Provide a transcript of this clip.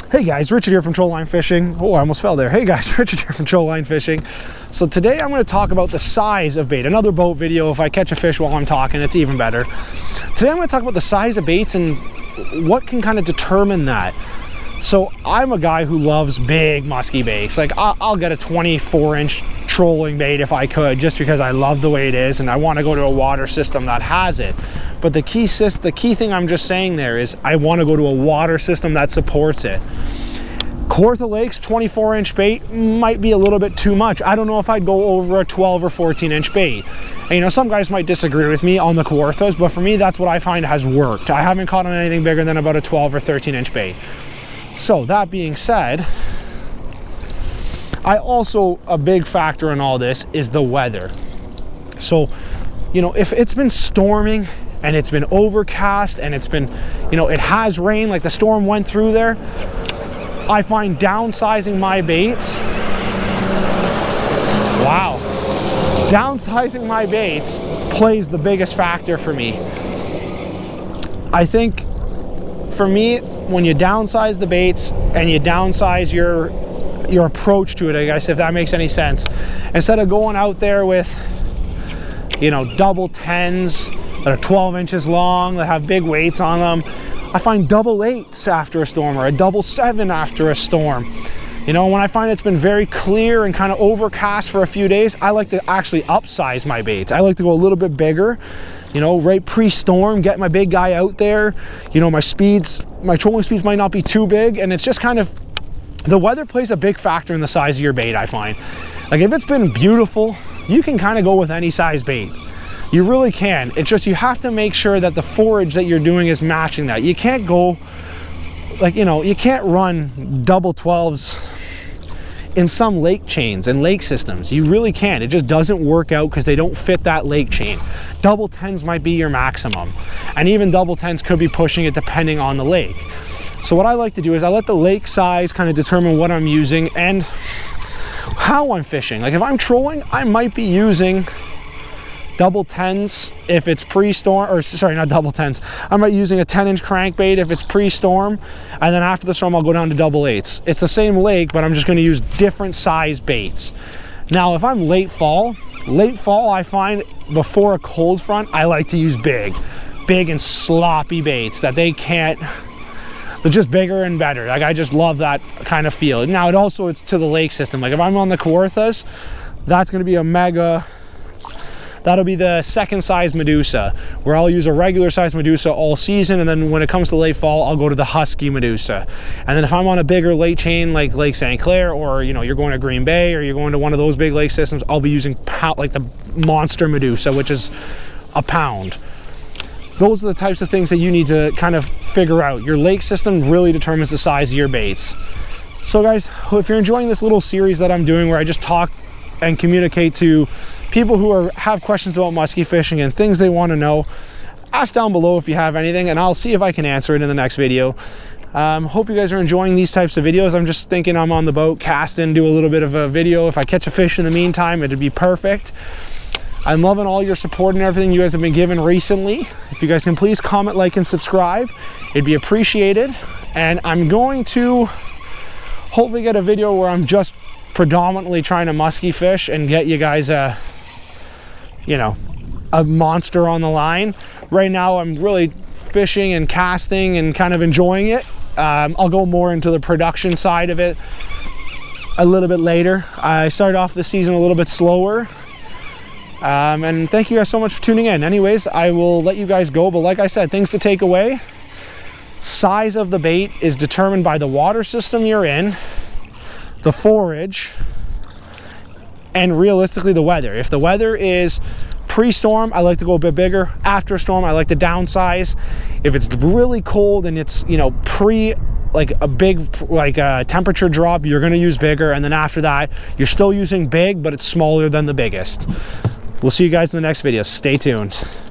Hey guys, Richard here from Trolline Fishing. Oh, I almost fell there. Hey guys, Richard here from Trolline Fishing. So today I'm going to talk about the size of bait. Another boat video. If I catch a fish while I'm talking, it's even better. Today I'm going to talk about the size of baits and what can kind of determine that. So I'm a guy who loves big musky baits. Like I'll get a 24-inch trolling bait if I could, just because I love the way it is and I want to go to a water system that has it. But the key thing I'm just saying there is I want to go to a water system that supports it. Kawartha Lake's 24-inch bait might be a little bit too much. I don't know if I'd go over a 12 or 14-inch bait. And, you know, some guys might disagree with me on the Kawarthas, but for me, that's what I find has worked. I haven't caught on anything bigger than about a 12 or 13-inch bait. So that being said, a big factor in all this is the weather. So, you know, if it's been storming and it's been overcast and it's been, you know, it has rain, like the storm went through there, I find downsizing my baits, downsizing my baits plays the biggest factor for me. I think for me, when you downsize the baits and you downsize your approach to it, I guess, if that makes any sense, instead of going out there with, you know, double 10s that are 12 inches long, that have big weights on them, I find double 8s after a storm, or a double 7 after a storm. You know, when I find it's been very clear and kind of overcast for a few days, I like to actually upsize my baits. I like to go a little bit bigger, you know, right pre-storm, get my big guy out there. You know, my trolling speeds might not be too big, and it's just kind of, the weather plays a big factor in the size of your bait, I find. Like if it's been beautiful, you can kind of go with any size bait. You really can. It's just you have to make sure that the forage that you're doing is matching that. You can't go, like, you know, you can't run double 12s in some lake chains and lake systems. You really can't. It just doesn't work out because they don't fit that lake chain. Double 10s might be your maximum. And even double 10s could be pushing it depending on the lake. So what I like to do is I let the lake size kind of determine what I'm using and how I'm fishing. Like if I'm trolling, I might be using double 10s if it's pre-storm, or sorry, not double 10s. I might be using a 10-inch crankbait if it's pre-storm, and then after the storm I'll go down to double 8s. It's the same lake, but I'm just going to use different size baits. Now if I'm late fall I find before a cold front, I like to use big and sloppy baits that they're just bigger and better. Like I just love that kind of feel. Now it's to the lake system. Like if I'm on the Kawarthas, that's going to be a mega. That'll be the second size Medusa, where I'll use a regular size Medusa all season, and then when it comes to late fall, I'll go to the Husky Medusa. And then if I'm on a bigger lake chain like Lake St. Clair, or you know, you're going to Green Bay, or you're going to one of those big lake systems, I'll be using like the monster Medusa, which is a pound. Those are the types of things that you need to kind of figure out. Your lake system really determines the size of your baits. So guys, if you're enjoying this little series that I'm doing where I just talk and communicate to people who have questions about musky fishing and things they want to know, ask down below if you have anything and I'll see if I can answer it in the next video. Hope you guys are enjoying these types of videos. I'm just thinking I'm on the boat casting, do a little bit of a video. If I catch a fish in the meantime, it'd be perfect. I'm loving all your support and everything you guys have been giving recently. If you guys can please comment, like, and subscribe, it'd be appreciated. And I'm going to hopefully get a video where I'm just predominantly trying to musky fish and get you guys a monster on the line. Right now I'm really fishing and casting and kind of enjoying it. I'll go more into the production side of it a little bit later. I started off the season a little bit slower. And thank you guys so much for tuning in. Anyways, I will let you guys go, but like I said, things to take away. Size of the bait is determined by the water system you're in, the forage, and realistically the weather. If the weather is pre-storm, I like to go a bit bigger. After a storm, I like to downsize. If it's really cold and it's, you know, a big temperature drop, you're going to use bigger, and then after that you're still using big, but it's smaller than the biggest. We'll see you guys in the next video. Stay tuned.